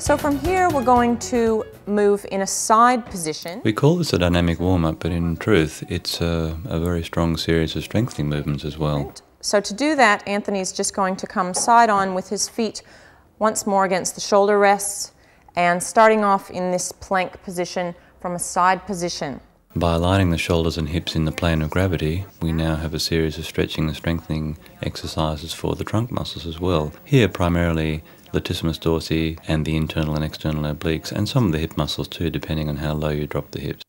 So from here we're going to move in a side position. We call this a dynamic warm-up, but in truth it's a very strong series of strengthening movements as well. So to do that, Anthony's just going to come side on with his feet once more against the shoulder rests and starting off in this plank position from a side position. By aligning the shoulders and hips in the plane of gravity, we now have a series of stretching and strengthening exercises for the trunk muscles as well. Here primarily latissimus dorsi and the internal and external obliques, and some of the hip muscles too, depending on how low you drop the hips.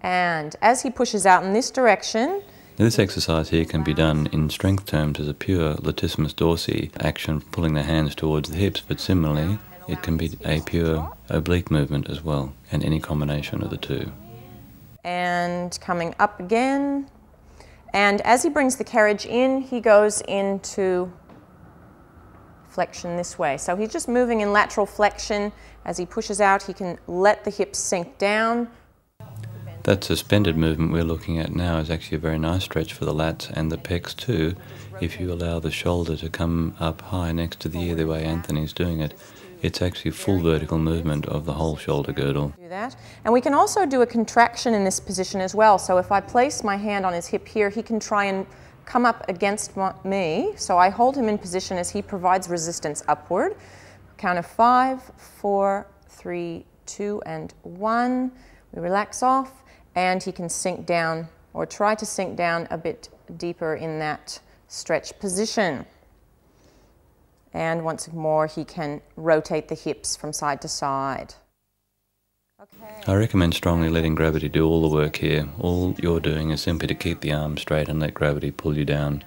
And as he pushes out in this direction, now this exercise here can be done in strength terms as a pure latissimus dorsi action, pulling the hands towards the hips, but similarly it can be a pure oblique movement as well, and any combination of the two. And coming up again, and as he brings the carriage in, he goes into flexion this way. So he's just moving in lateral flexion. As he pushes out, he can let the hips sink down. That suspended movement we're looking at now is actually a very nice stretch for the lats and the pecs too, if you allow the shoulder to come up high next to the ear the way Anthony's doing it. It's actually full vertical movement of the whole shoulder girdle. Do that. And we can also do a contraction in this position as well. So if I place my hand on his hip here, he can try and come up against me. So I hold him in position as he provides resistance upward. Count of 5, 4, 3, 2, and 1. We relax off, and he can sink down or try to sink down a bit deeper in that stretch position. And once more, he can rotate the hips from side to side. Okay. I recommend strongly letting gravity do all the work here. All you're doing is simply to keep the arms straight and let gravity pull you down.